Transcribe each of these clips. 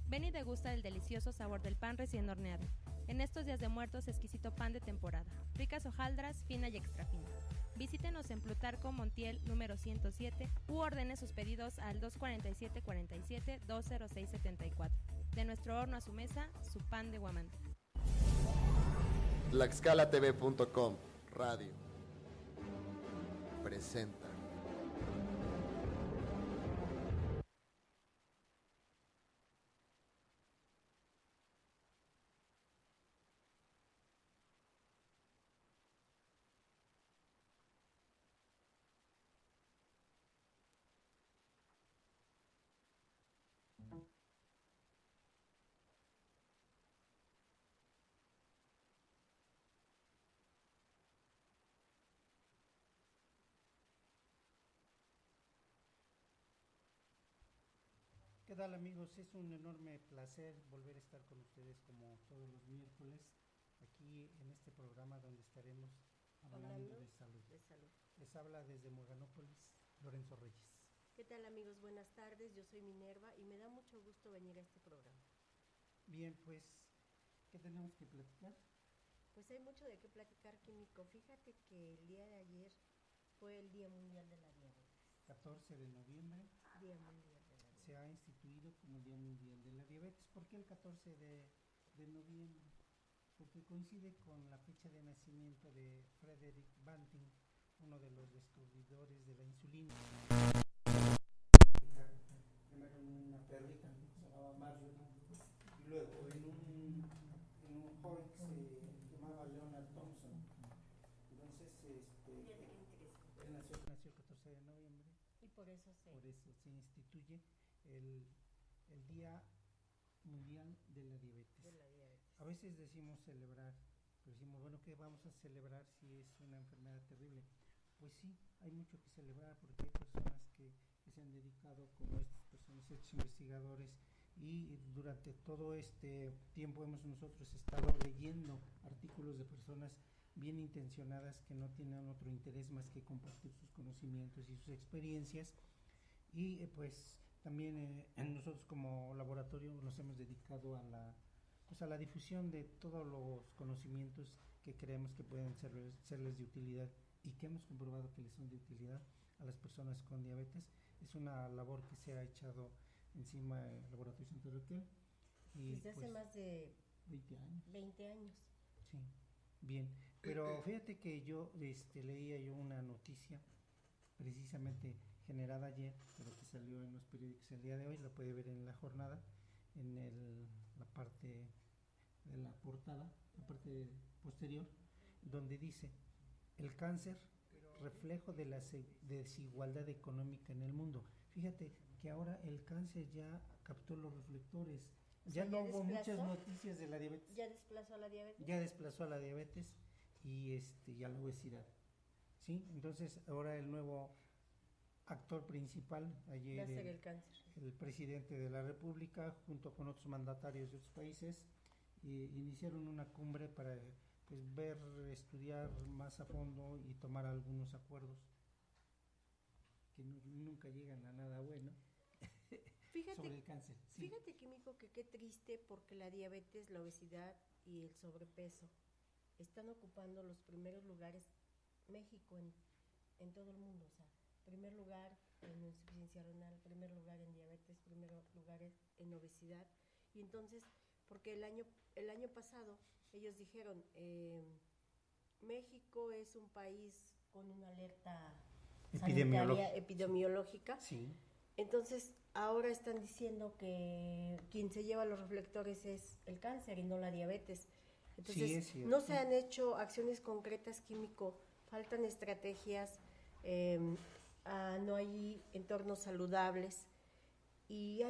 Ven y degusta el delicioso sabor del pan recién horneado. En estos días de muertos, exquisito pan de temporada. Ricas hojaldras, fina y extra fina. Visítenos en Plutarco Montiel número 107 u ordene sus pedidos al 247-47-20674. De nuestro horno a su mesa, su pan de Huamantla. Tlaxcalatv.com Radio presenta. ¿Qué tal, amigos? Es un enorme placer volver a estar con ustedes como todos los miércoles aquí en este programa donde estaremos hablando de salud. Les habla desde Morganópolis Lorenzo Reyes. ¿Qué tal, amigos? Buenas tardes, yo soy Minerva y me da mucho gusto venir a este programa. Bien, pues, ¿qué tenemos que platicar? Pues hay mucho de qué platicar, Químico. Fíjate que el día de ayer fue el Día Mundial de la Diabetes. 14 de noviembre. Día Mundial de la Diabetes. Se ha instituido como Día Mundial de la Diabetes. ¿Por qué el 14 de noviembre? Porque coincide con la fecha de nacimiento de Frederick Banting, uno de los descubridores de la insulina. Primero una perrita que se llamaba Marjorie, y luego en un joven que se llamaba Leonard Thompson. Entonces, él nació el 14 de noviembre. Y por eso se instituye el Día Mundial de la Diabetes. A veces decimos celebrar, pero decimos, bueno, ¿qué vamos a celebrar si es una enfermedad terrible? Pues sí, hay mucho que celebrar porque hay personas que se han dedicado, como estas personas, estos investigadores, y durante todo este tiempo hemos nosotros estado leyendo artículos de personas bien intencionadas que no tienen otro interés más que compartir sus conocimientos y sus experiencias. Y pues también nosotros como laboratorio nos hemos dedicado a la difusión de todos los conocimientos que creemos que pueden serles de utilidad y que hemos comprobado que les son de utilidad a las personas con diabetes. Es una labor que se ha echado encima el Laboratorio Santa Raquel. Y desde hace más de 20 años. 20 años. Sí, bien. Pero fíjate que yo leía una noticia precisamente generada ayer, pero que salió en los periódicos el día de hoy, lo puede ver en la jornada, en la parte de la portada, la parte posterior, donde dice: el cáncer, reflejo de la desigualdad económica en el mundo. Fíjate que ahora el cáncer ya captó los reflectores, ya no hubo muchas noticias de la diabetes. ¿Ya desplazó a la diabetes? Ya desplazó a la diabetes y a la obesidad. ¿Sí? Entonces ahora el nuevo actor principal, ayer el presidente de la República, junto con otros mandatarios de otros países, iniciaron una cumbre para ver, estudiar más a fondo y tomar algunos acuerdos que nunca llegan a nada bueno. Sobre el cáncer. Sí. Fíjate, Químico, que qué triste, porque la diabetes, la obesidad y el sobrepeso están ocupando los primeros lugares, México en todo el mundo, o sea, primer lugar en insuficiencia renal, primer lugar en diabetes, primer lugar en obesidad. Y entonces, porque el año pasado ellos dijeron, México es un país con una alerta epidemiológica. Sí. Entonces, ahora están diciendo que quien se lleva los reflectores es el cáncer y no la diabetes. Entonces, sí, no se han hecho acciones concretas, Químico, faltan estrategias, no hay entornos saludables y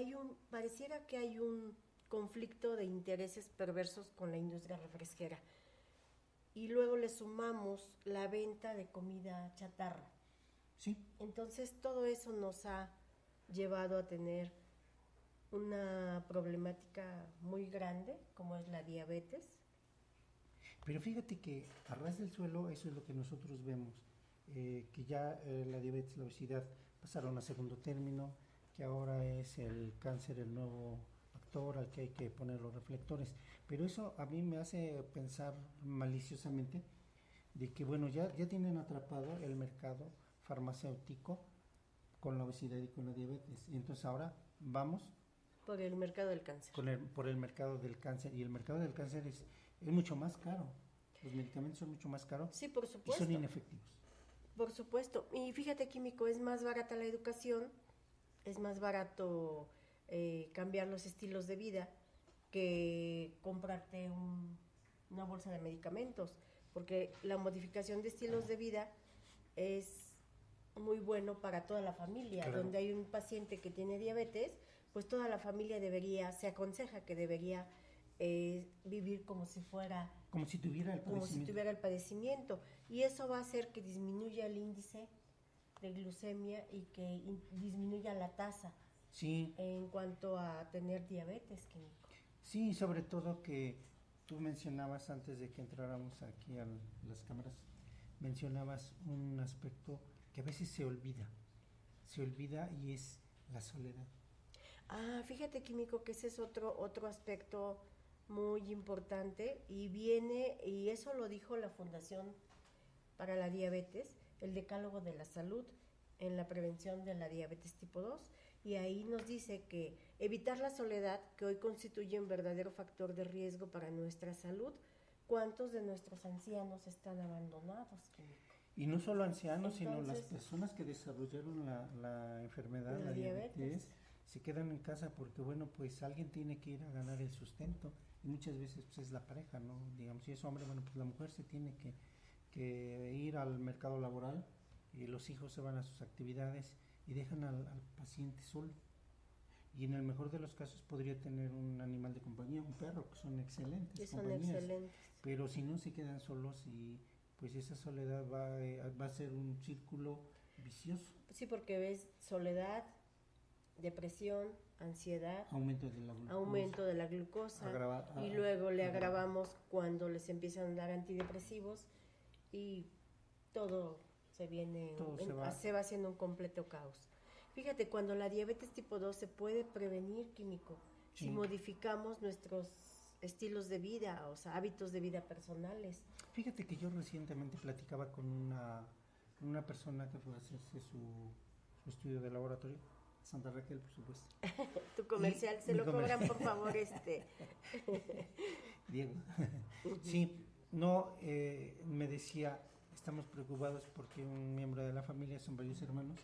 pareciera que hay un conflicto de intereses perversos con la industria refresquera. Y luego le sumamos la venta de comida chatarra. Sí. Entonces, todo eso nos ha llevado a tener una problemática muy grande como es la diabetes. Pero fíjate que a ras del suelo eso es lo que nosotros vemos, que ya la diabetes, la obesidad pasaron a segundo término, que ahora es el cáncer el nuevo sector al que hay que poner los reflectores. Pero eso a mí me hace pensar maliciosamente de que, bueno, ya tienen atrapado el mercado farmacéutico con la obesidad y con la diabetes. Y entonces ahora vamos Por el mercado del cáncer. por el mercado del cáncer. Y el mercado del cáncer es mucho más caro. Los medicamentos son mucho más caros Sí, por y supuesto. son inefectivos. Por supuesto. Y fíjate, Químico, es más barata la educación, es más barato cambiar los estilos de vida que comprarte una bolsa de medicamentos, porque la modificación de estilos de vida es muy bueno para toda la familia. Claro. Donde hay un paciente que tiene diabetes, pues toda la familia se aconseja que debería vivir como si tuviera el padecimiento, y eso va a hacer que disminuya el índice de glucemia y que disminuya la tasa Sí, en cuanto a tener diabetes, Químico. sí, sobre todo que tú mencionabas antes de que entráramos aquí a las cámaras, mencionabas un aspecto que a veces se olvida y es la soledad. Fíjate, Químico, que ese es otro aspecto muy importante, y eso lo dijo la Fundación para la Diabetes, el Decálogo de la Salud en la prevención de la diabetes tipo 2, y ahí nos dice que evitar la soledad, que hoy constituye un verdadero factor de riesgo para nuestra salud. ¿Cuántos de nuestros ancianos están abandonados, Químico? Y no solo ancianos, sino las Entonces, personas que desarrollaron la enfermedad, la diabetes, se quedan en casa porque, bueno, pues alguien tiene que ir a ganar el sustento, y muchas veces pues es la pareja, ¿no? Digamos, si es hombre, bueno, pues la mujer se tiene que ir al mercado laboral, y los hijos se van a sus actividades y dejan al paciente solo. Y en el mejor de los casos podría tener un animal de compañía, un perro, que son excelentes compañías. Pero si no, se quedan solos, y pues esa soledad va a ser un círculo vicioso. Sí, porque ves soledad, depresión, ansiedad, aumento de la glucosa, y luego le agravamos cuando les empiezan a dar antidepresivos, y todo se va haciendo un completo caos. Fíjate, cuando la diabetes tipo 2 se puede prevenir, Químico, si modificamos nuestros estilos de vida, o sea, hábitos de vida personales. Fíjate que yo recientemente platicaba con una persona que fue a hacerse su estudio de laboratorio, Santa Raquel, por supuesto. Tu comercial, se lo cobran, por favor, Diego. Sí, no, me decía, estamos preocupados porque un miembro de la familia, son varios hermanos,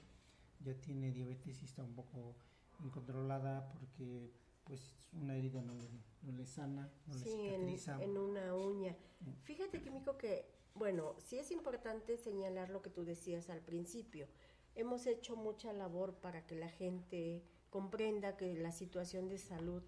ya tiene diabetes y está un poco incontrolada porque pues una herida no le sana, no le cicatriza. En una uña. Fíjate, Químico, que, bueno, sí es importante señalar lo que tú decías al principio. Hemos hecho mucha labor para que la gente comprenda que la situación de salud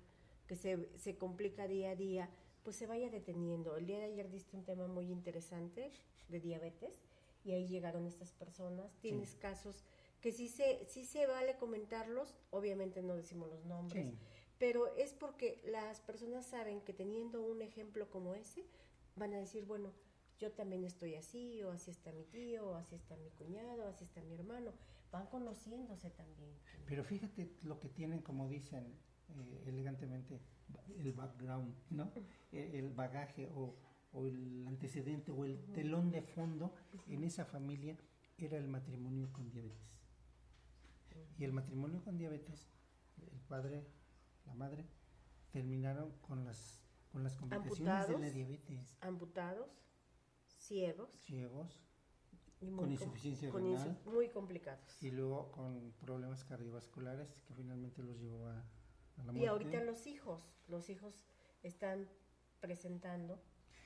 que se complica día a día, pues se vaya deteniendo. El día de ayer diste un tema muy interesante de diabetes, y ahí llegaron estas personas. Tienes casos que sí se vale comentarlos, obviamente no decimos los nombres, pero es porque las personas saben que teniendo un ejemplo como ese, van a decir, bueno, yo también estoy así, o así está mi tío, o así está mi cuñado, o así está mi hermano. Van conociéndose también. Pero fíjate lo que tienen, como dicen elegantemente, el background, ¿no? El bagaje o el antecedente o el telón de fondo en esa familia era el matrimonio con diabetes. Y el matrimonio con diabetes, el padre, la madre, terminaron con las complicaciones de la diabetes. Amputados, ciegos, y con insuficiencia renal, muy complicados. Y luego con problemas cardiovasculares que finalmente los llevó a la muerte. Y ahorita los hijos están presentando.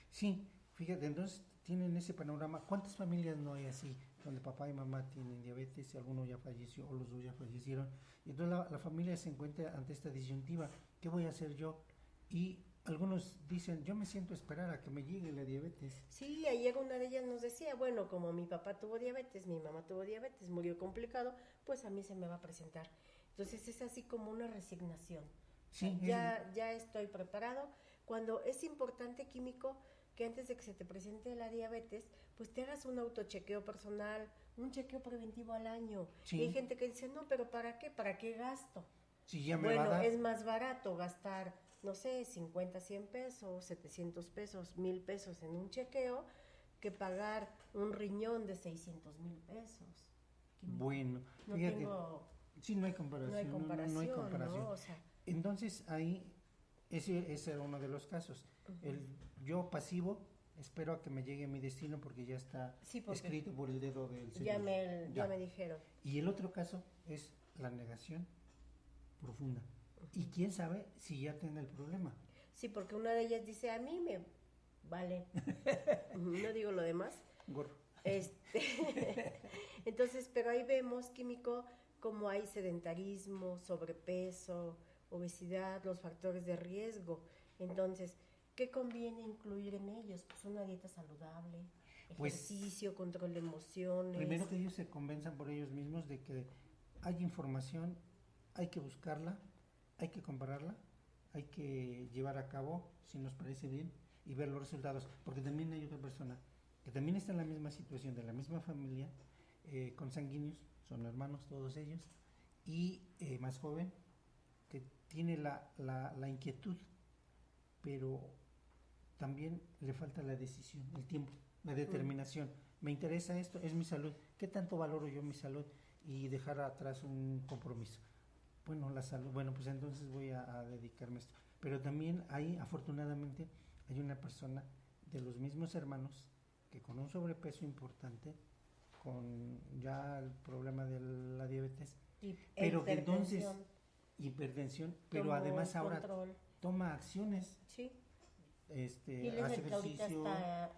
Sí, fíjate, entonces tienen ese panorama. ¿Cuántas familias no hay así, donde papá y mamá tienen diabetes, y alguno ya falleció o los dos ya fallecieron? Y entonces la familia se encuentra ante esta disyuntiva: ¿qué voy a hacer yo? Y algunos dicen, yo me siento a esperar a que me llegue la diabetes. Sí, ayer una de ellas nos decía, bueno, como mi papá tuvo diabetes, mi mamá tuvo diabetes, murió complicado, pues a mí se me va a presentar. Entonces es así como una resignación. Sí, ya estoy preparado. Cuando es importante, Químico, que antes de que se te presente la diabetes, pues te hagas un autochequeo personal, un chequeo preventivo al año. Sí. Y hay gente que dice, no, pero ¿para qué? ¿Para qué gasto? Si ya me va a Bueno, dar. es más barato gastar, no sé, 50, 100 pesos, 700 pesos, 1000 pesos en un chequeo que pagar un riñón de 600,000 pesos. Bueno, No fíjate, tengo, sí, no hay comparación. no hay comparación, no hay comparación. ¿no? O sea, Entonces ahí, ese era uno de los casos. El yo pasivo, espero a que me llegue a mi destino porque ya está Sí, porque escrito por el dedo del Señor. ya me dijeron. Y el otro caso es la negación profunda. Y quién sabe si ya tenga el problema. Sí, porque una de ellas dice, a mí me vale. No digo lo demás. Gorro. Entonces, pero ahí vemos, Químico, cómo hay sedentarismo, sobrepeso, obesidad, los factores de riesgo. Entonces, ¿qué conviene incluir en ellos? Pues una dieta saludable, Pues, ejercicio, control de emociones. Primero que ellos se convenzan por ellos mismos de que hay información, hay que buscarla, hay que compararla, hay que llevar a cabo si nos parece bien y ver los resultados. Porque también hay otra persona que también está en la misma situación, de la misma familia, consanguíneos, son hermanos todos ellos, y más joven, que tiene la inquietud, pero también le falta la decisión, el tiempo, la determinación. Me interesa esto, es mi salud. ¿Qué tanto valoro yo mi salud? Y dejar atrás un compromiso. Bueno, la salud, bueno, pues entonces voy a dedicarme a esto. Pero también hay, afortunadamente, hay una persona de los mismos hermanos que con un sobrepeso importante, con ya el problema de la diabetes, pero que entonces hipertensión, pero además ahora toma acciones, Sí. hace Ahorita ejercicio está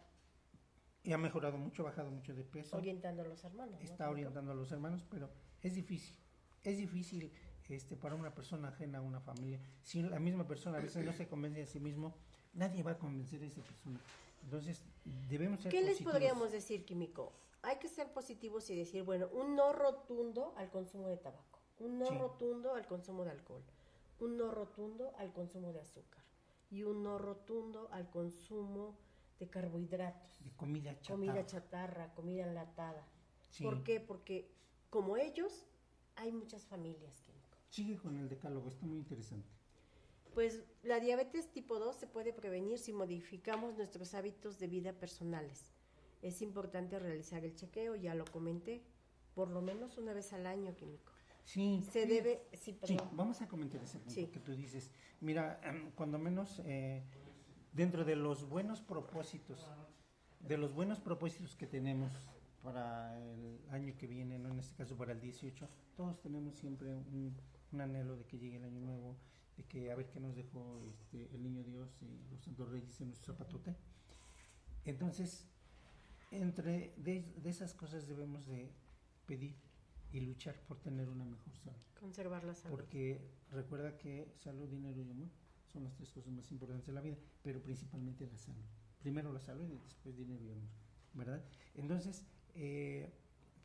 y ha mejorado mucho, ha bajado mucho de peso, orientando a los hermanos, ¿no? está orientando a los hermanos, pero es difícil para una persona ajena a una familia. Si la misma persona a veces no se convence a sí mismo, nadie va a convencer a esa persona. Entonces, debemos ser ¿Qué les positivos. podríamos decir, Químico? Hay que ser positivos y decir, bueno, un no rotundo al consumo de tabaco, un no Sí. rotundo al consumo de alcohol, un no rotundo al consumo de azúcar y un no rotundo al consumo de carbohidratos, De comida chatarra. comida chatarra, comida enlatada. Sí. ¿Por qué? Porque como ellos, hay muchas familias, Químico. Sigue con el decálogo, está muy interesante. Pues la diabetes tipo 2 se puede prevenir si modificamos nuestros hábitos de vida personales. Es importante realizar el chequeo, ya lo comenté, por lo menos una vez al año, Químico. Sí. Se debe, Sí, perdón. vamos a comentar ese punto Sí. que tú dices. Mira, cuando menos dentro de los buenos propósitos, que tenemos para el año que viene, ¿no? En este caso para el 18, todos tenemos siempre un anhelo de que llegue el año nuevo, de que a ver qué nos dejó el niño Dios y los santos reyes en nuestro zapatote. Entonces, de esas cosas debemos de pedir y luchar por tener una mejor salud. Conservar la salud. Porque recuerda que salud, dinero y amor son las tres cosas más importantes de la vida, pero principalmente la salud. Primero la salud y después dinero y amor, ¿verdad? Entonces,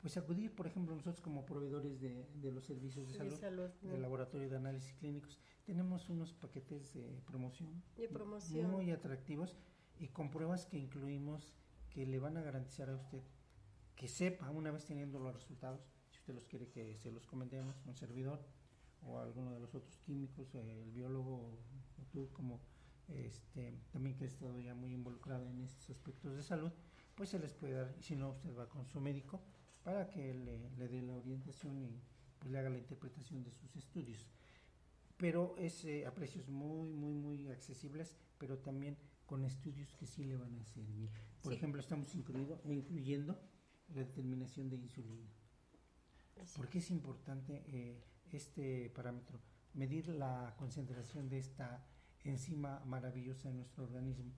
pues acudir, por ejemplo, nosotros como proveedores de los servicios de salud, del laboratorio de análisis clínicos, tenemos unos paquetes de promoción, muy atractivos y con pruebas que incluimos que le van a garantizar a usted que sepa, una vez teniendo los resultados, si usted los quiere que se los comentemos, un servidor o alguno de los otros químicos, el biólogo o tú como también que ha estado ya muy involucrado en estos aspectos de salud, pues se les puede dar, y si no usted va con su médico para que le dé la orientación y pues le haga la interpretación de sus estudios. Pero es a precios muy, muy, muy accesibles, pero también con estudios que sí le van a servir. Por ejemplo, estamos incluyendo la determinación de insulina. ¿Por qué es importante este parámetro? Medir la concentración de esta enzima maravillosa en nuestro organismo,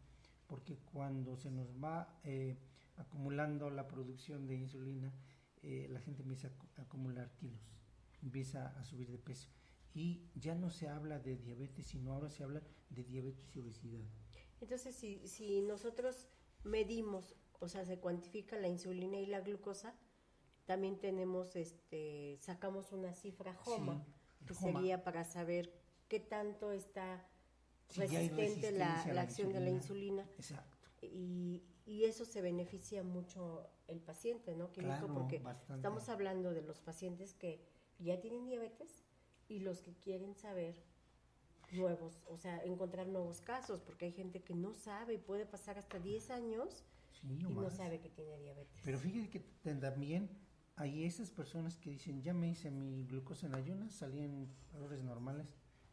porque cuando se nos va acumulando la producción de insulina, la gente empieza a acumular kilos, empieza a subir de peso. Y ya no se habla de diabetes, sino ahora se habla de diabetes y obesidad. Entonces, si nosotros medimos, o sea, se cuantifica la insulina y la glucosa, también tenemos, sacamos una cifra HOMA, que sería para saber qué tanto está resistente la acción de la insulina. Exacto. Y eso se beneficia mucho el paciente, ¿no, Químico? Claro, porque bastante. estamos hablando de los pacientes que ya tienen diabetes y los que quieren saber nuevos, o sea, encontrar nuevos casos, porque hay gente que no sabe y puede pasar hasta 10 años Sí, y o no más. sabe que tiene diabetes. Pero fíjate que también hay esas personas que dicen, ya me hice mi glucosa en ayunas, salí en valores normales.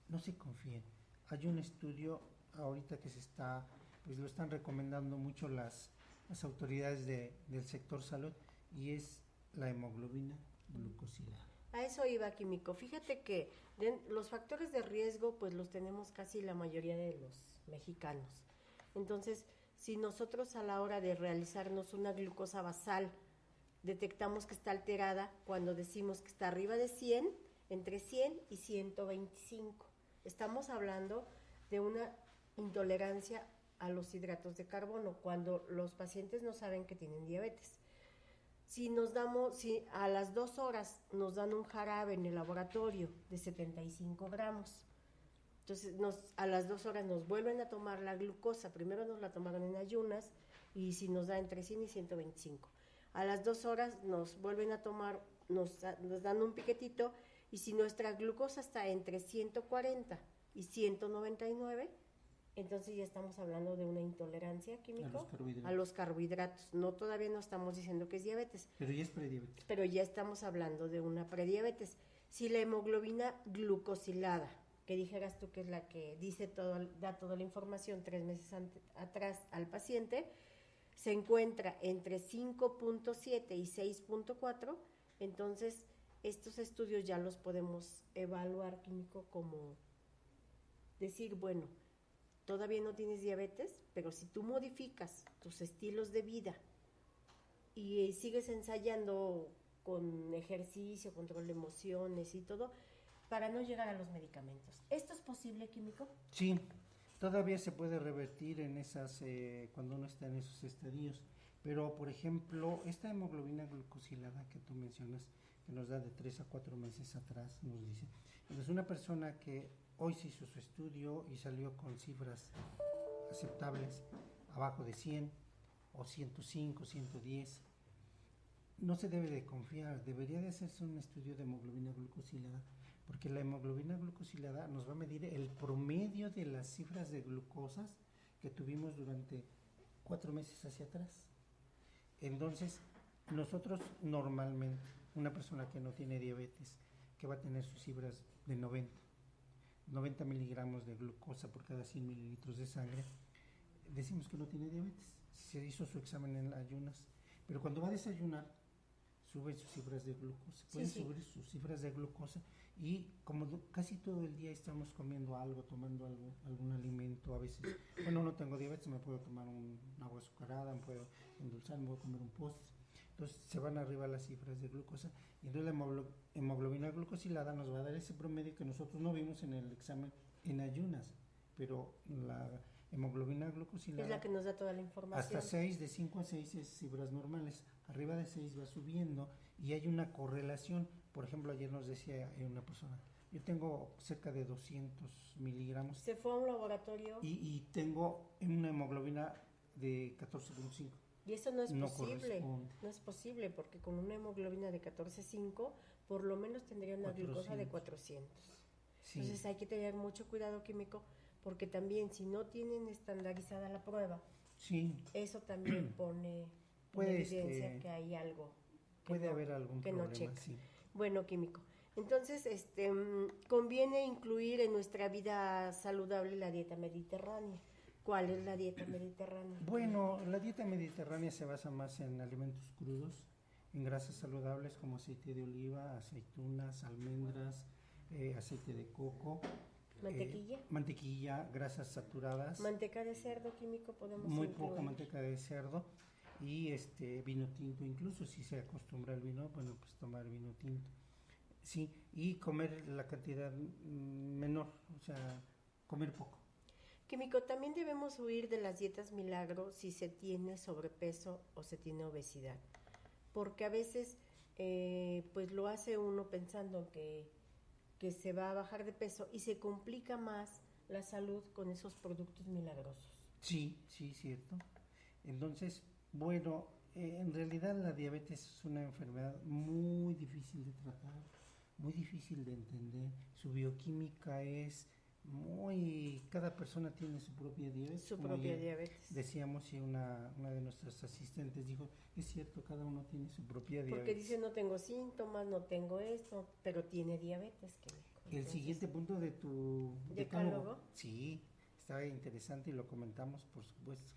No se confíen. Hay un estudio ahorita que pues lo están recomendando mucho las autoridades del sector salud, y es la hemoglobina glucosilada. A eso iba, Químico. Fíjate que los factores de riesgo pues los tenemos casi la mayoría de los mexicanos. Entonces, si nosotros a la hora de realizarnos una glucosa basal detectamos que está alterada, cuando decimos que está arriba de 100, entre 100 y 125, estamos hablando de una intolerancia a los hidratos de carbono, cuando los pacientes no saben que tienen diabetes. Si a las 2 horas nos dan un jarabe en el laboratorio de 75 gramos, entonces a las 2 horas nos vuelven a tomar la glucosa, primero nos la tomaron en ayunas, y si nos da entre 100 y 125. A las 2 horas nos vuelven a tomar, nos dan un piquetito, y si nuestra glucosa está entre 140 y 199, entonces ya estamos hablando de una intolerancia química a los carbohidratos. No, todavía no estamos diciendo que es diabetes. Pero ya es prediabetes. Pero ya estamos hablando de una prediabetes. Si la hemoglobina glucosilada, que dijeras tú que es la que da toda la información 3 meses atrás al paciente, se encuentra entre 5.7 y 6.4, entonces estos estudios ya los podemos evaluar químico como decir, bueno, todavía no tienes diabetes, pero si tú modificas tus estilos de vida y sigues ensayando con ejercicio, control de emociones y todo, para no llegar a los medicamentos. ¿Esto es posible, químico? Sí, todavía se puede revertir en esas, cuando uno está en esos estadios. Pero, por ejemplo, esta hemoglobina glucosilada que tú mencionas, que nos da de 3 a 4 meses atrás, nos dice, es una persona que hoy se hizo su estudio y salió con cifras aceptables, abajo de 100 o 105, 110. No se debe de confiar, debería de hacerse un estudio de hemoglobina glucosilada, porque la hemoglobina glucosilada nos va a medir el promedio de las cifras de glucosas que tuvimos durante 4 meses hacia atrás. Entonces, nosotros normalmente, una persona que no tiene diabetes, que va a tener sus cifras de 90 miligramos de glucosa por cada 100 mililitros de sangre, decimos que no tiene diabetes, se hizo su examen en ayunas, pero cuando va a desayunar, sube sus cifras de glucosa, pueden subir sus cifras de glucosa, y como casi todo el día estamos comiendo algo, tomando algún alimento, a veces, bueno, no tengo diabetes, me puedo tomar un agua azucarada, me puedo endulzar, me puedo comer un postre, entonces se van arriba las cifras de glucosa, y entonces la hemoglobina glucosilada nos va a dar ese promedio que nosotros no vimos en el examen en ayunas, pero la hemoglobina glucosilada es la que nos da toda la información. Hasta 6, de 5 a 6 es cifras normales, arriba de 6 va subiendo, y hay una correlación. Por ejemplo, ayer nos decía una persona, yo tengo cerca de 200 miligramos. Se fue a un laboratorio. Y tengo una hemoglobina de 14.5. Y eso no es posible, no es posible, porque con una hemoglobina de 14.5, por lo menos tendría una glucosa de 400. Sí. Entonces hay que tener mucho cuidado químico, porque también si no tienen estandarizada la prueba, eso también pone en evidencia que hay algo. Puede haber algún que problema, no checa. Sí. Bueno, químico. Entonces, conviene incluir en nuestra vida saludable la dieta mediterránea. ¿Cuál es la dieta mediterránea? Bueno, la dieta mediterránea se basa más en alimentos crudos, en grasas saludables como aceite de oliva, aceitunas, almendras, aceite de coco. ¿Mantequilla? Mantequilla, grasas saturadas. ¿Manteca de cerdo químico podemos Muy incluir? poca manteca de cerdo, y vino tinto, incluso si se acostumbra al vino, bueno, pues tomar vino tinto. Sí, y comer la cantidad menor, o sea, comer poco. Químico, también debemos huir de las dietas milagro si se tiene sobrepeso o se tiene obesidad, porque a veces pues lo hace uno pensando que se va a bajar de peso y se complica más la salud con esos productos milagrosos. Sí, cierto. Entonces, bueno, en realidad la diabetes es una enfermedad muy difícil de tratar, muy difícil de entender. Su bioquímica es cada persona tiene su propia diabetes. Su como propia ayer diabetes. Decíamos, y una de nuestras asistentes dijo, es cierto, cada uno tiene su propia diabetes. Porque dice, no tengo síntomas, no tengo esto, pero tiene diabetes. El siguiente punto de tu decálogo. Sí, está interesante y lo comentamos, por supuesto.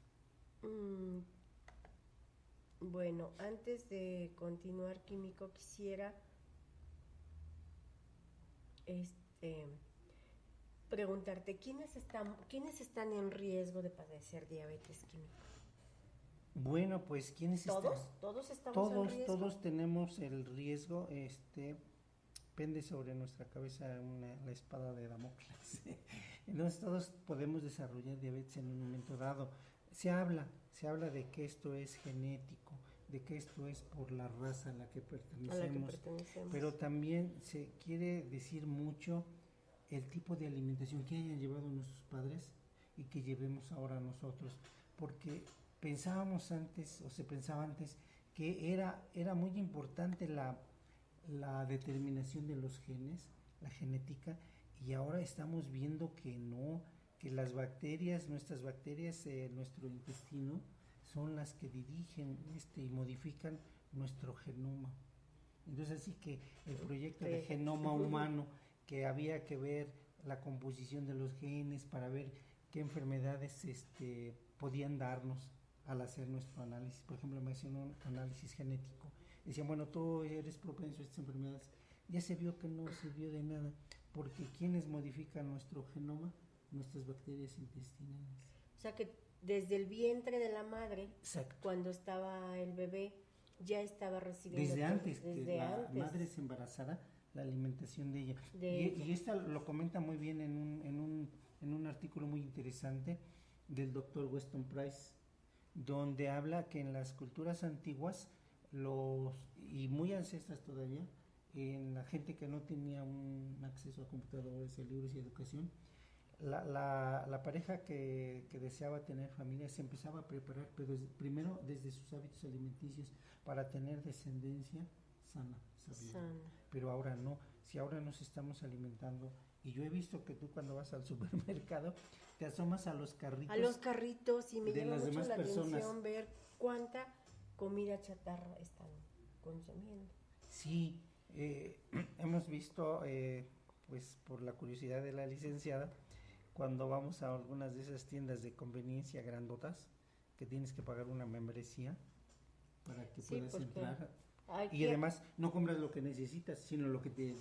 Bueno, antes de continuar, Químico, quisiera preguntarte, ¿quiénes están en riesgo de padecer diabetes, Químico? Bueno, pues ¿quiénes están? Todos estamos en riesgo. Todos tenemos el riesgo, pende sobre nuestra cabeza la espada de Damocles. Entonces todos podemos desarrollar diabetes en un momento dado. Se habla de que esto es genético, de que esto es por la raza a la que pertenecemos. Pero también se quiere decir mucho el tipo de alimentación que hayan llevado nuestros padres y que llevemos ahora nosotros, porque pensábamos antes, o se pensaba antes, que era muy importante la determinación de los genes, la genética, y ahora estamos viendo que no, que las bacterias, nuestras bacterias, nuestro intestino, son las que dirigen y modifican nuestro genoma. Entonces así que el proyecto de genoma humano, que había que ver la composición de los genes para ver qué enfermedades podían darnos al hacer nuestro análisis. Por ejemplo, me hacían un análisis genético. Decían, bueno, tú eres propenso a estas enfermedades. Ya se vio que no sirvió de nada, porque ¿quiénes modifican nuestro genoma? Nuestras bacterias intestinales. O sea que desde el vientre de la madre, exacto, cuando estaba el bebé, ya estaba recibiendo... Desde antes la madre se embarazara, la alimentación de ella. Y esta lo comenta muy bien en un artículo muy interesante del doctor Weston Price, donde habla que en las culturas antiguas, y muy ancestras todavía, en la gente que no tenía un acceso a computadores, a libros y educación, la pareja que deseaba tener familia se empezaba a preparar, pero primero desde sus hábitos alimenticios, para tener descendencia sana. Pero ahora no, si ahora nos estamos alimentando, y yo he visto que tú cuando vas al supermercado te asomas a los carritos y me llama mucho la atención ver cuánta comida chatarra están consumiendo. Sí, hemos visto, pues por la curiosidad de la licenciada, cuando vamos a algunas de esas tiendas de conveniencia grandotas, que tienes que pagar una membresía para que puedas entrar. Y además no compras lo que necesitas, sino lo que te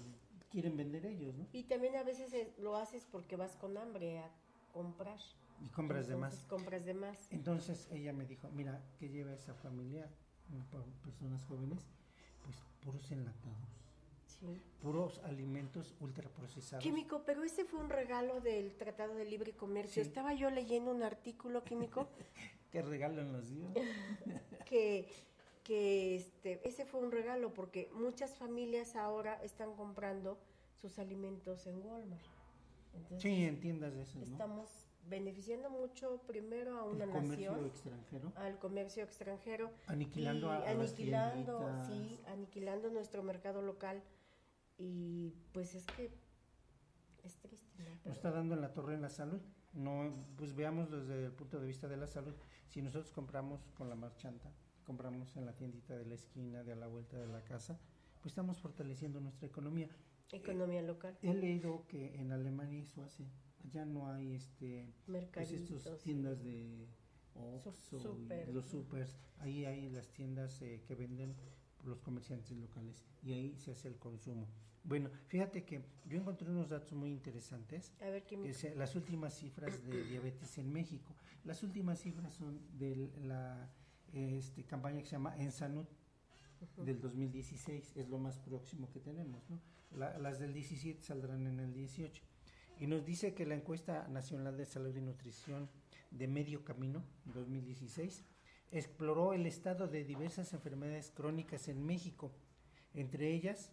quieren vender ellos, ¿no? Y también a veces lo haces porque vas con hambre a comprar. Y compras de más. Compras de más. Entonces ella me dijo, mira, ¿qué lleva esa familia, personas jóvenes? Pues puros enlatados. Sí. Puros alimentos ultraprocesados. Químico, pero ese fue un regalo del Tratado de Libre Comercio. Sí. Estaba yo leyendo un artículo, Químico. ¿Qué regalo nos dio? que ese fue un regalo, porque muchas familias ahora están comprando sus alimentos en Walmart. Entonces, sí, en tiendas de esas, ¿no? Estamos beneficiando mucho primero a una nación, al comercio extranjero, aniquilando nuestro mercado local, y pues es que es triste, ¿no? Nos está dando en la torre en la salud. No, pues veamos desde el punto de vista de la salud. Si nosotros compramos con la marchanta, compramos en la tiendita de la esquina, de a la vuelta de la casa, pues estamos fortaleciendo nuestra economía. Economía local. He leído que en Alemania eso hace. Allá no hay pues estas tiendas de Oxxo y los supers. Ahí hay las tiendas que venden los comerciantes locales, y ahí se hace el consumo. Bueno, fíjate que yo encontré unos datos muy interesantes. A ver, las últimas cifras de diabetes en México. Las últimas cifras son de la campaña que se llama En Salud, del 2016, es lo más próximo que tenemos, ¿no? Las del 17 saldrán en el 18. Y nos dice que la encuesta nacional de salud y nutrición de Medio Camino, 2016, exploró el estado de diversas enfermedades crónicas en México, entre ellas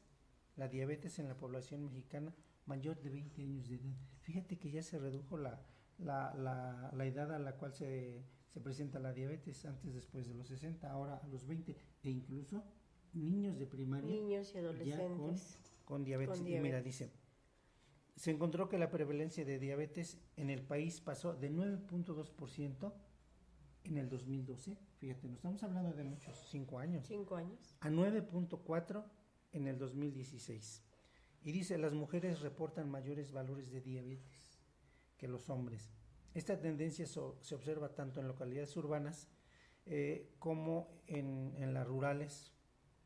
la diabetes en la población mexicana mayor de 20 años de edad. Fíjate que ya se redujo la edad a la cual se presenta la diabetes, antes después de los 60, ahora a los 20, e incluso niños de primaria, niños y adolescentes, con diabetes. Con Y mira, diabetes. dice, se encontró que la prevalencia de diabetes en el país pasó de 9.2% en el 2012, fíjate, no estamos hablando de muchos, 5 años, 5 años. a 9.4 en el 2016. Y dice, las mujeres reportan mayores valores de diabetes que los hombres. Esta tendencia se observa tanto en localidades urbanas como en las rurales.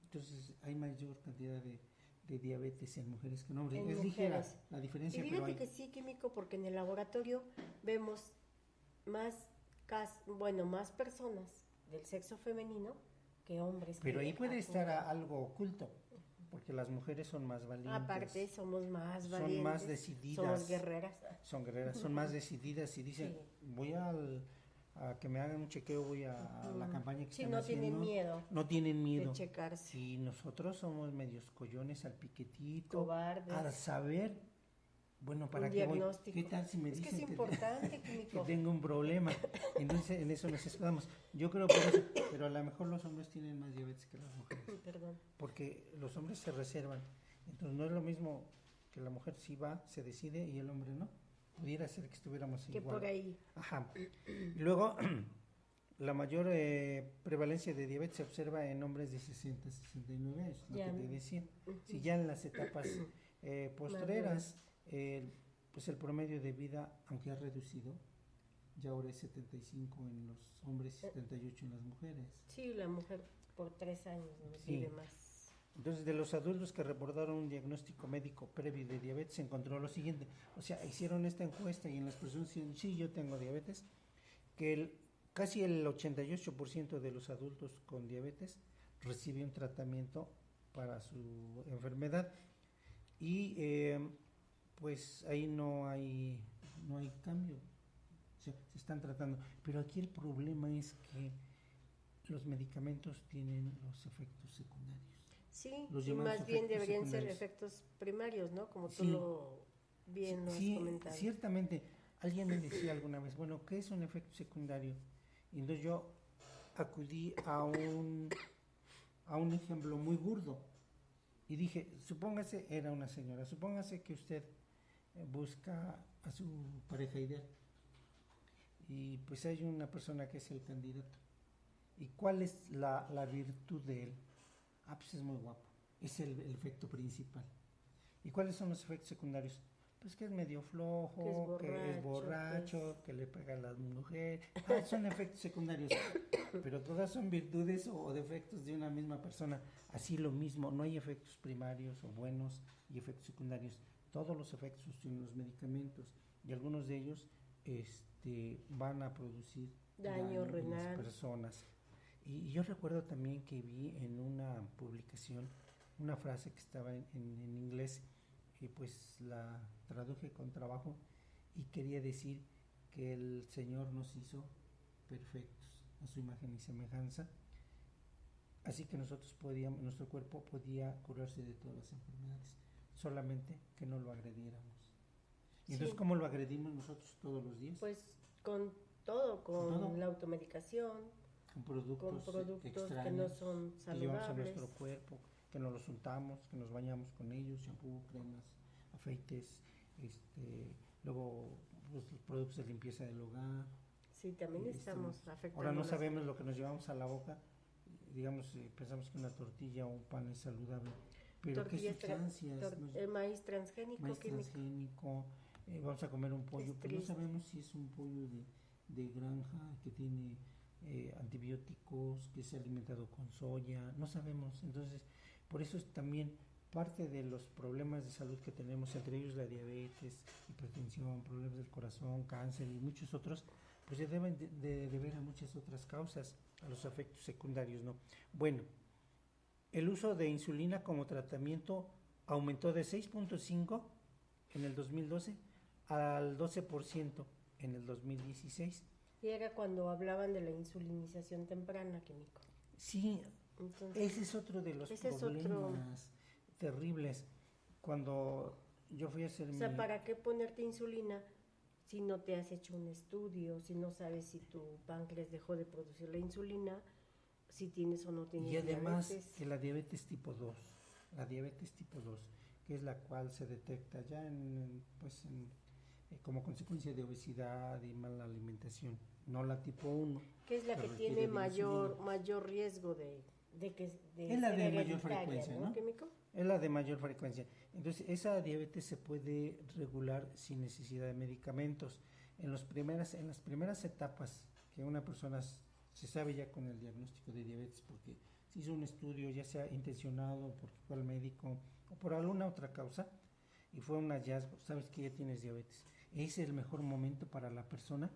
Entonces hay mayor cantidad de diabetes en mujeres que en hombres. En Es ligera mujeres. la Y diferencia, pero fíjate hay. que sí, Químico, porque en el laboratorio vemos más, más personas del sexo femenino que hombres. Pero que ahí puede actúan. estar algo oculto, porque las mujeres son más valientes. Aparte, somos más son valientes. más decididas. Somos guerreras. Son guerreras, son más decididas y dicen, Sí. voy a que me hagan un chequeo, voy a la campaña que Sí, están no haciendo. tienen miedo No tienen miedo. de checarse. Si nosotros somos medios collones al piquetito, Cobardes. al saber, bueno, ¿para Un qué voy? diagnóstico. ¿Qué tal si me Es que dicen es importante, Químico. que tengo un problema? Entonces en eso nos escudamos. Yo creo por eso, pero a lo mejor los hombres tienen más diabetes que las mujeres, Perdón. porque los hombres se reservan. Entonces no es lo mismo que la mujer sí va, se decide y el hombre no. Pudiera ser que estuviéramos Que igual. por ahí. Ajá. Y luego, la mayor prevalencia de diabetes se observa en hombres de 60 a 69 años, lo Ya. que te decía. Si ya en las etapas postreras, pues el promedio de vida, aunque ha reducido, ya ahora es 75 en los hombres y 78 en las mujeres. Sí, la mujer por 3 años no Sí. vive más. Entonces, de los adultos que reportaron un diagnóstico médico previo de diabetes, se encontró lo siguiente. O sea, hicieron esta encuesta y en las personas decían, sí, yo tengo diabetes, que casi el 88% de los adultos con diabetes recibe un tratamiento para su enfermedad. Y pues ahí no hay cambio. O sea, se están tratando. Pero aquí el problema es que los medicamentos tienen los efectos secundarios. Sí, Los y llamados más bien efectos deberían ser secundarios. efectos primarios, ¿no? Como tú Sí. lo bien lo has Sí, comentado. ciertamente. Alguien me decía alguna vez, bueno, ¿qué es un efecto secundario? Y entonces yo acudí a un ejemplo muy burdo. Y dije, supóngase, era una señora, supóngase que usted busca a su pareja ideal. Y pues hay una persona que es el candidato. ¿Y cuál es la virtud de él? Ah, pues es muy guapo. Es el efecto principal. ¿Y cuáles son los efectos secundarios? Pues que es medio flojo, que es borracho, que le pega a las mujeres. Ah, son efectos secundarios. Pero todas son virtudes o defectos de una misma persona. Así lo mismo, no hay efectos primarios o buenos y efectos secundarios. Todos los efectos tienen los medicamentos y algunos de ellos van a producir Daño en las renal. personas. Y yo recuerdo también que vi en una publicación una frase que estaba en inglés y pues la traduje con trabajo y quería decir que el Señor nos hizo perfectos a su imagen y semejanza, así que nuestro cuerpo podía curarse de todas las enfermedades, solamente que no lo agrediéramos. Y entonces, Sí. ¿cómo lo agredimos nosotros todos los días? Pues con todo, con todo. la automedicación, con productos, con productos que extraños no son que llevamos a saludables. nuestro cuerpo, que nos los untamos, que nos bañamos con ellos, shampoo, cremas, afeites, luego pues, los productos de limpieza del hogar. Sí, también estamos afectando. Ahora no la sabemos salud. lo que nos llevamos a la boca, digamos, pensamos que una tortilla o un pan es saludable, pero qué Tortillas sustancias, el maíz transgénico, maíz químico. transgénico, vamos a comer un pollo, Es pero no triste. sabemos si es un pollo de granja que tiene antibióticos, que se ha alimentado con soya, no sabemos. Entonces, por eso es también parte de los problemas de salud que tenemos, entre ellos la diabetes, hipertensión, problemas del corazón, cáncer y muchos otros, pues se deben de deber a muchas otras causas, a los efectos secundarios, ¿no? Bueno, el uso de insulina como tratamiento aumentó de 6.5 en el 2012 al 12% en el 2016. Y era cuando hablaban de la insulinización temprana, químico. Sí, Entonces, ese es otro de los ese es problemas terribles. Cuando yo fui a hacer o sea, ¿para qué ponerte insulina si no te has hecho un estudio, si no sabes si tu páncreas dejó de producir la insulina, si tienes o no tienes y además diabetes? que la diabetes tipo 2, que es la cual se detecta ya como consecuencia de obesidad y mala alimentación, no la tipo 1. ¿Qué es la que tiene mayor riesgo de es la de mayor hereditaria, frecuencia, ¿no, ¿no? Químico? Es la de mayor frecuencia. Entonces, esa diabetes se puede regular sin necesidad de medicamentos. En las primeras etapas que una persona se sabe ya con el diagnóstico de diabetes, porque se hizo un estudio, ya sea intencionado, porque fue al médico o por alguna otra causa, y fue un hallazgo, sabes que ya tienes diabetes. Ese es el mejor momento para la persona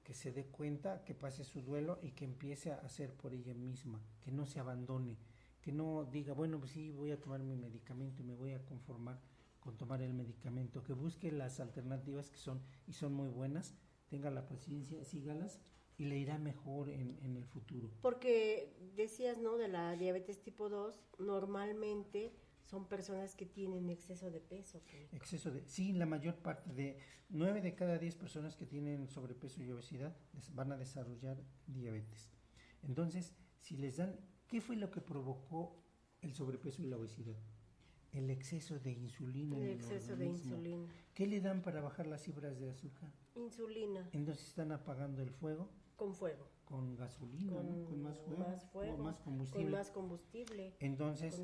que se dé cuenta, que pase su duelo y que empiece a hacer por ella misma, que no se abandone, que no diga, bueno, pues sí, voy a tomar mi medicamento y me voy a conformar con tomar el medicamento, que busque las alternativas que son muy buenas, tenga la paciencia, sígalas y le irá mejor en el futuro. Porque decías, ¿no?, de la diabetes tipo 2, normalmente son personas que tienen exceso de peso. Sí, la mayor parte de 9 de cada 10 personas que tienen sobrepeso y obesidad van a desarrollar diabetes. Entonces, si les dan, ¿qué fue lo que provocó el sobrepeso y la obesidad? El exceso de insulina. El exceso de insulina. ¿Qué le dan para bajar las cifras de azúcar? Insulina. Entonces están apagando el fuego. Con fuego. Con gasolina, con más fuego. Más fuego. Con más combustible. Con más combustible. Entonces,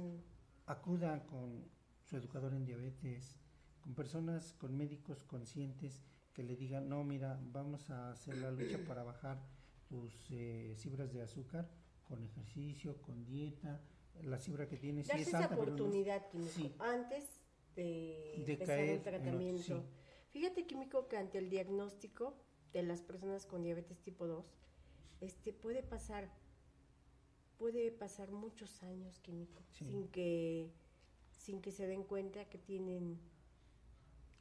acudan con su educador en diabetes, con personas, con médicos conscientes que le digan, no, mira, vamos a hacer la lucha para bajar tus cifras de azúcar con ejercicio, con dieta. La cifra que tienes sí es alta, esa oportunidad, pero no es, Químico, antes de empezar caer el tratamiento. sí. Fíjate, Químico, que ante el diagnóstico de las personas con diabetes tipo 2, puede pasar muchos años, Químico, Sí. sin que se den cuenta que tienen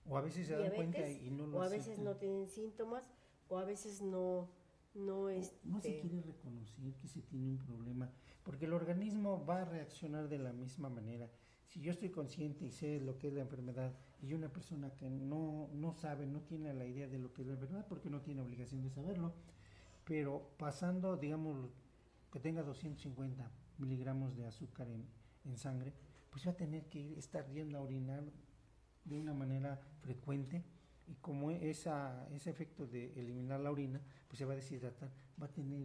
o a veces se diabetes, dan cuenta y no lo o a aceptan. veces no tienen síntomas, o a veces no se quiere reconocer que se tiene un problema, porque el organismo va a reaccionar de la misma manera. Si yo estoy consciente y sé lo que es la enfermedad, y una persona que no sabe, no tiene la idea de lo que es la enfermedad, porque no tiene obligación de saberlo, pero pasando, digamos, que tenga 250 miligramos de azúcar en sangre, pues va a tener que estar yendo a orinar de una manera frecuente, y como ese efecto de eliminar la orina, pues se va a deshidratar, va a tener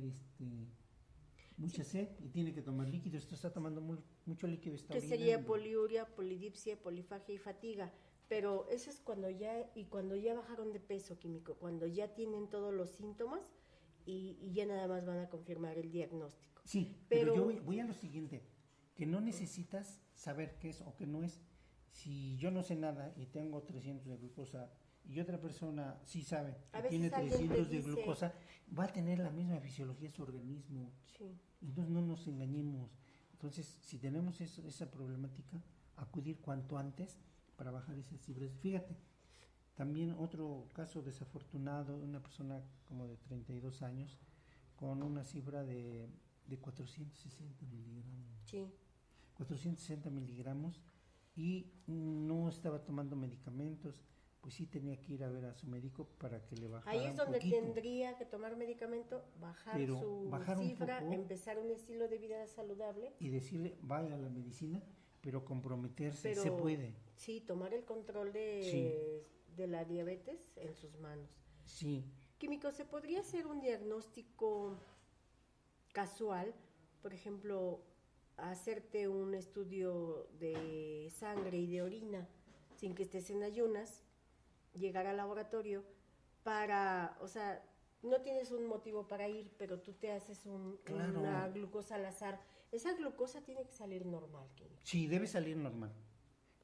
mucha sed y tiene que tomar líquido. Esto está tomando mucho líquido, está que orinando. sería poliuria, polidipsia, polifagia y fatiga. Pero eso es cuando ya bajaron de peso, Químico, cuando ya tienen todos los síntomas y ya nada más van a confirmar el diagnóstico. Sí, pero yo voy a lo siguiente, que no necesitas saber qué es o qué no es. Si yo no sé nada y tengo 300 de glucosa y otra persona sí sabe que tiene 300 de glucosa, va a tener la misma fisiología su organismo. Sí. Entonces no nos engañemos. Entonces, si tenemos esa problemática, acudir cuanto antes para bajar esas cifras. Fíjate, también otro caso desafortunado, una persona como de 32 años con una cifra de 460 miligramos. Sí. 460 miligramos y no estaba tomando medicamentos, pues sí tenía que ir a ver a su médico para que le bajara. Ahí es donde poquito. Tendría que tomar medicamento, bajar su cifra, empezar un estilo de vida saludable. Y decirle, vaya a la medicina, pero comprometerse, se puede. Sí, tomar el control de la diabetes en sus manos. Sí. Químico, ¿se podría hacer un diagnóstico casual? Por ejemplo, hacerte un estudio de sangre y de orina sin que estés en ayunas, llegar al laboratorio para, o sea, no tienes un motivo para ir, pero tú te haces una glucosa al azar. Esa glucosa tiene que salir normal, Químico. Sí, debe salir normal.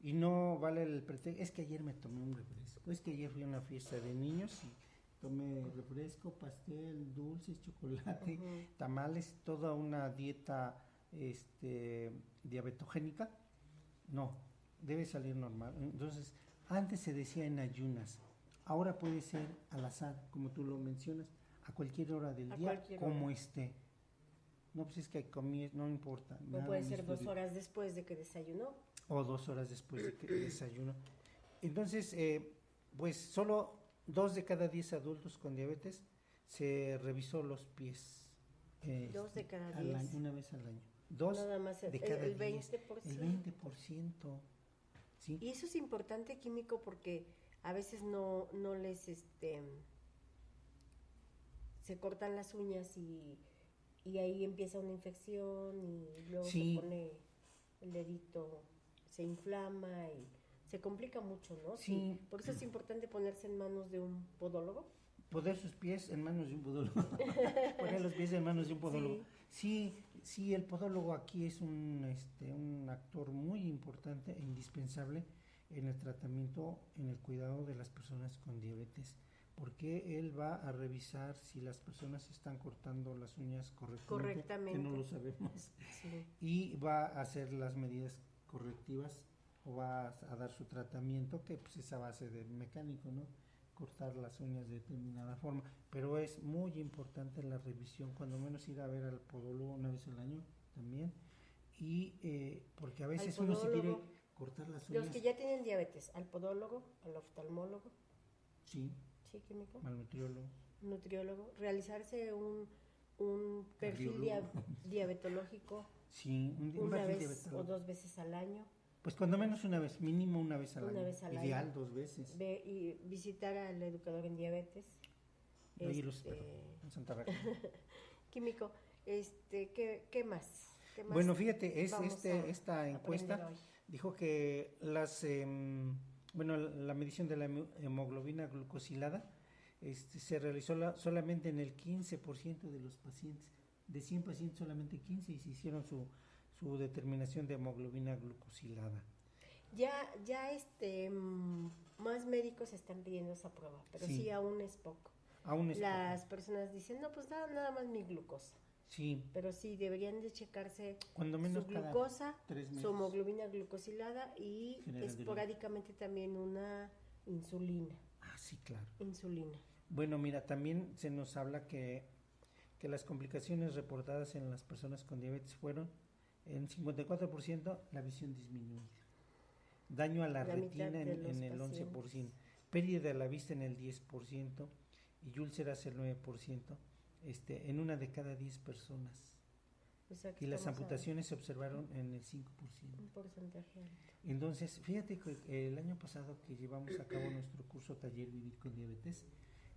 Y no vale el pretexto, es que ayer me tomé un refresco, es que ayer fui a una fiesta de niños y tomé refresco, pastel, dulces, chocolate, tamales, toda una dieta diabetogénica. No, debe salir normal. Entonces, antes se decía en ayunas, ahora puede ser al azar, como tú lo mencionas, a cualquier hora del día, como esté. No, pues es que comí, no importa. O puede ser 2 horas después de que desayunó. O 2 horas después de que desayunó. Entonces, pues solo 2 de cada 10 adultos con diabetes se revisó los pies. 2 de cada 10. Una vez al año. 2 Nada más de cada el 10. 20%. El 20%. ¿sí? Y eso es importante, químico, porque a veces no les se cortan las uñas y ahí empieza una infección y luego Sí. se pone el dedito, se inflama y se complica mucho, ¿no? Sí. Por eso es importante ponerse en manos de un podólogo. Poner sus pies en manos de un podólogo. Poner los pies en manos de un podólogo. Sí, el podólogo aquí es un actor muy importante e indispensable en el tratamiento, en el cuidado de las personas con diabetes, porque él va a revisar si las personas están cortando las uñas correctamente, que no lo sabemos, Sí. y va a hacer las medidas correctivas o va a dar su tratamiento, que pues es a base de mecánico, ¿no? Cortar las uñas de determinada forma, pero es muy importante la revisión, cuando menos ir a ver al podólogo una vez al año también, y porque a veces uno se quiere cortar las uñas. Los que ya tienen diabetes, al podólogo, al oftalmólogo, Sí, sí, químico, al nutriólogo. nutriólogo, realizarse un perfil diabetológico Sí, un una perfil vez diabético. o 2 veces al año. Pues cuando menos una vez, mínimo una vez al Una año. vez al Ideal, año. 2 veces. Ve y visitar al educador en diabetes. Ahí los espero, en Santa Rosa. Químico, ¿qué más? ¿Qué más Bueno, fíjate, vamos esta a encuesta aprender hoy? dijo que la medición de la hemoglobina glucosilada se realizó solamente en el 15% de los pacientes. De 100 pacientes, solamente 15 y se hicieron su determinación de hemoglobina glucosilada. Ya más médicos están pidiendo esa prueba, pero sí aún es poco. Aún es Las poco. personas dicen, no, pues nada más mi glucosa. Sí, Pero sí, deberían de checarse cuando menos su cada glucosa, 3 meses. su hemoglobina glucosilada y General de esporádicamente también una insulina. Ah, sí, claro. Insulina. Bueno, mira, también se nos habla que las complicaciones reportadas en las personas con diabetes fueron en 54% la visión disminuida, daño a la retina en el 11%, pérdida de la vista en el 10% y úlceras el 9%, en una de cada 10 personas. O sea, Y las amputaciones se observaron en el 5%. un porcentaje alto. Entonces, fíjate que el año pasado que llevamos a cabo nuestro curso taller Vivir con Diabetes,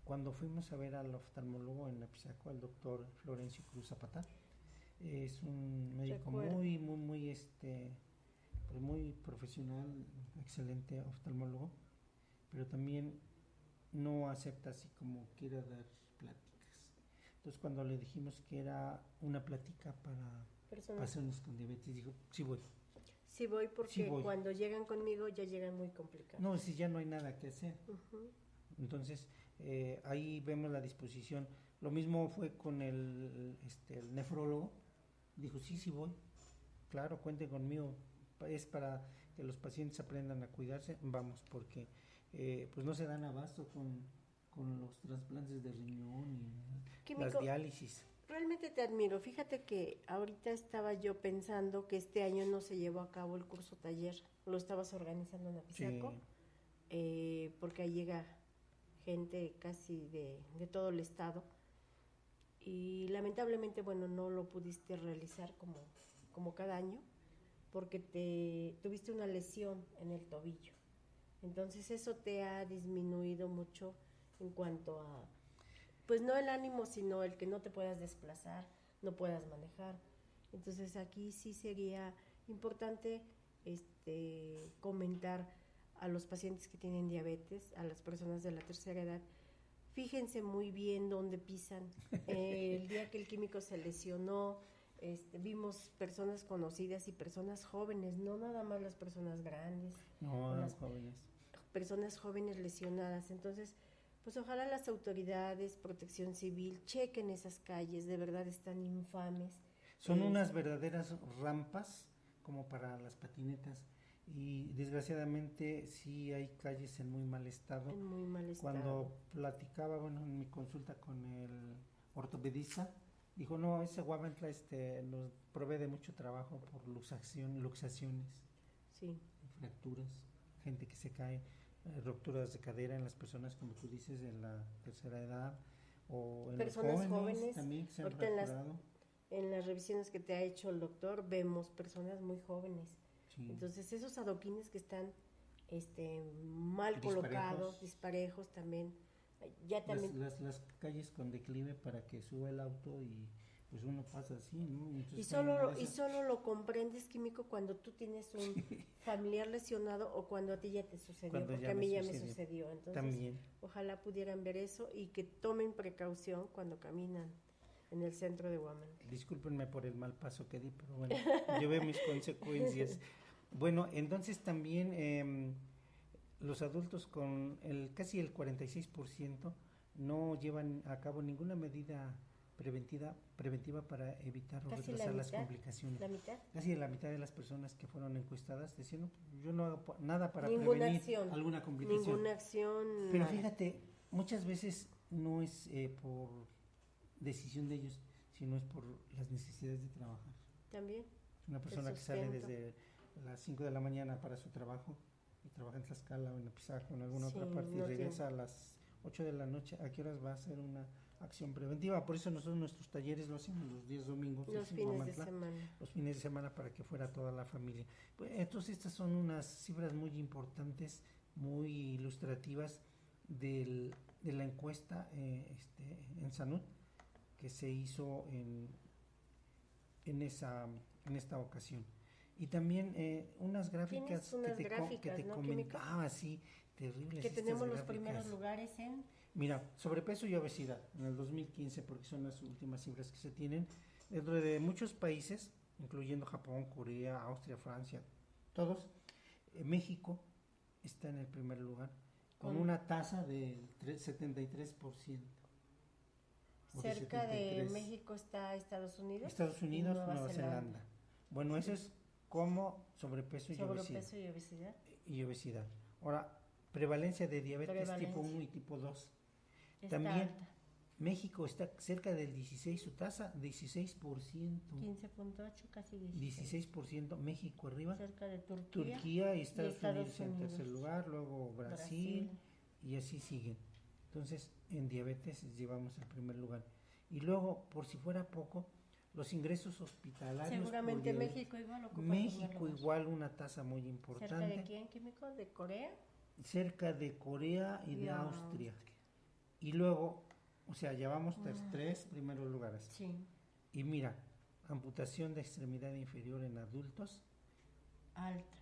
cuando fuimos a ver al oftalmólogo en Apizaco, al doctor Florencio Cruz Zapata, es un médico muy profesional, excelente oftalmólogo, pero también no acepta así como quiera dar pláticas. Entonces, cuando le dijimos que era una plática para personas con diabetes, dijo, sí voy. Sí voy porque Sí voy. cuando llegan conmigo ya llegan muy complicados. No, si ya no hay nada que hacer. Uh-huh. Entonces, ahí vemos la disposición. Lo mismo fue con el nefrólogo. Dijo, sí voy. Claro, cuente conmigo. Es para que los pacientes aprendan a cuidarse. Vamos, porque pues no se dan abasto con los trasplantes de riñón y Químico, las diálisis. realmente te admiro. Fíjate que ahorita estaba yo pensando que este año no se llevó a cabo el curso taller. Lo estabas organizando en Apizaco. Sí. Porque ahí llega gente casi de todo el estado. Y lamentablemente, bueno, no lo pudiste realizar como cada año porque tuviste una lesión en el tobillo. Entonces eso te ha disminuido mucho en cuanto a, pues no el ánimo, sino el que no te puedas desplazar, no puedas manejar. Entonces aquí sí sería importante comentar a los pacientes que tienen diabetes, a las personas de la tercera edad, fíjense muy bien dónde pisan. El día que el químico se lesionó, vimos personas conocidas y personas jóvenes, no nada más las personas grandes. No, las jóvenes. Personas jóvenes lesionadas. Entonces, pues ojalá las autoridades, Protección Civil, chequen esas calles, de verdad están infames. Son unas verdaderas rampas como para las patinetas. Y desgraciadamente sí hay calles en muy mal estado. En muy mal estado. Cuando platicaba, bueno, en mi consulta con el ortopedista, dijo, no, ese Guavantla nos provee de mucho trabajo por luxaciones, sí, fracturas, gente que se cae, rupturas de cadera en las personas, como tú dices, de la tercera edad, o en personas los jóvenes también que se han ahorita fracturado. En las revisiones que te ha hecho el doctor, vemos personas muy jóvenes. Sí. Entonces esos adoquines que están mal colocados, disparejos también. Ya también. Las calles con declive para que suba el auto y pues uno pasa así, ¿no? Entonces, Y solo lo comprendes, Químico, cuando tú tienes un familiar lesionado o cuando a ti ya te sucedió, porque a mí ya me sucedió. Entonces, también. Ojalá pudieran ver eso y que tomen precaución cuando caminan en el centro de Guaman. Discúlpenme por el mal paso que di, pero bueno, llevé mis consecuencias. Bueno, entonces también los adultos con casi el 46% no llevan a cabo ninguna medida preventiva para evitar o retrasar las complicaciones. ¿La mitad? Casi la mitad de las personas que fueron encuestadas decían, no, yo no hago nada para ninguna prevenir acción, alguna complicación. Ninguna acción. Pero nada. fíjate, muchas veces no es por decisión de ellos, sino es por las necesidades de trabajar. También. Una persona que sale desde las 5 de la mañana para su trabajo y trabaja en Tlaxcala o en Apizaco o en alguna otra parte y regresa a las 8 de la noche, ¿a qué horas va a hacer una acción preventiva? Por eso nosotros nuestros talleres lo hacemos los días domingos, los fines de semana. Los fines de semana para que fuera toda la familia. Pues, entonces estas son unas cifras muy importantes, muy ilustrativas de la encuesta en salud que se hizo en esta ocasión. Y también unas gráficas que te comentaba, sí, terribles. Que tenemos los primeros lugares en... Mira, sobrepeso y obesidad en el 2015, porque son las últimas cifras que se tienen, dentro de muchos países, incluyendo Japón, Corea, Austria, Francia, todos, México está en el primer lugar, con una tasa del 73%. Cerca de México está Estados Unidos. Estados Unidos, Nueva Zelanda. Bueno, eso es como sobrepeso y obesidad. Y obesidad. Ahora, prevalencia de diabetes tipo 1 y tipo 2. También alta. México está cerca del 16, su tasa 16%. 15.8, casi 16. 16%, México arriba. Cerca de Turquía y Estados Unidos en tercer lugar, luego Brasil y así siguen. Entonces, en diabetes llevamos el primer lugar. Y luego, por si fuera poco, los ingresos hospitalarios. Seguramente México igual ocupa México igual una tasa muy importante. ¿Cerca de quién, Químico? ¿De Corea? Cerca de Corea y de Austria. Y luego, o sea, llevamos tres primeros lugares. Sí. Y mira, amputación de extremidad inferior en adultos. Alta.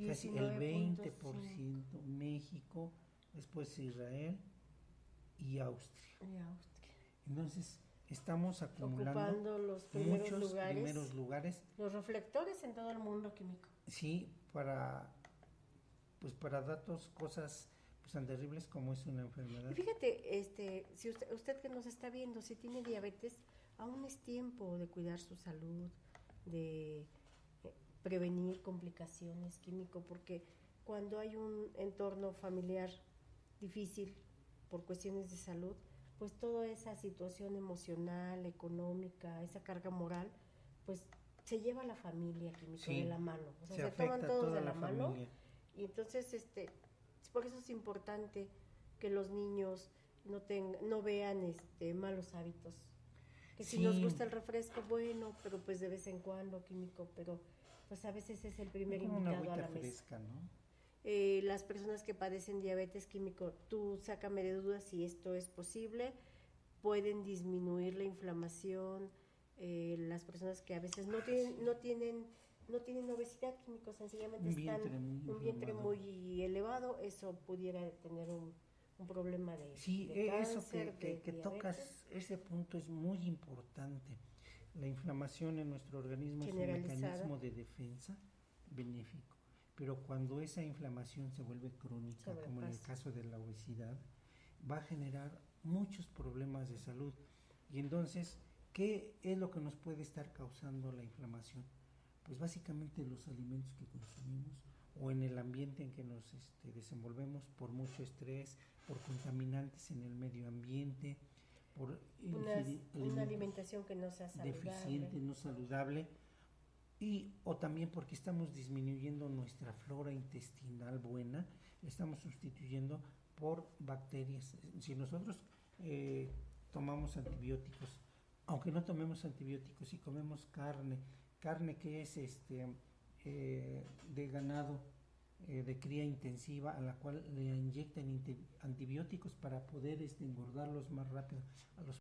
Casi el 20%. México, después Israel y Austria. Entonces, estamos acumulando los muchos primeros lugares. Los reflectores en todo el mundo, Químico. Sí, para datos, cosas pues tan terribles como es una enfermedad. Y fíjate, si usted que nos está viendo, si tiene diabetes, aún es tiempo de cuidar su salud, de prevenir complicaciones, Químico, porque cuando hay un entorno familiar difícil por cuestiones de salud, pues toda esa situación emocional, económica, esa carga moral, pues se lleva a la familia, Químico, de la mano. O sea, se toman todos de la mano. Y entonces, por eso es importante que los niños no vean malos hábitos. Que si nos gusta el refresco, bueno, pero pues de vez en cuando, Químico, pero pues a veces es el primer invitado a la mesa. Fresca, ¿no? Las personas que padecen diabetes, Químico, tú sácame de dudas si esto es posible, pueden disminuir la inflamación, las personas que a veces no tienen obesidad, Químico, sencillamente están un vientre muy elevado, eso pudiera tener un problema de cáncer, eso que tocas, ese punto es muy importante. La inflamación en nuestro organismo es un mecanismo de defensa benéfico, pero cuando esa inflamación se vuelve crónica, como en el caso de la obesidad, va a generar muchos problemas de salud. Y entonces, ¿qué es lo que nos puede estar causando la inflamación? Pues básicamente los alimentos que consumimos o en el ambiente en que nos desenvolvemos, por mucho estrés, por contaminantes en el medio ambiente, por una alimentación que no sea saludable, deficiente, no saludable, o también porque estamos disminuyendo nuestra flora intestinal buena, la estamos sustituyendo por bacterias. Si nosotros tomamos antibióticos, aunque no tomemos antibióticos, si comemos carne que es de ganado de cría intensiva a la cual le inyectan antibióticos para poder engordarlos más rápido a los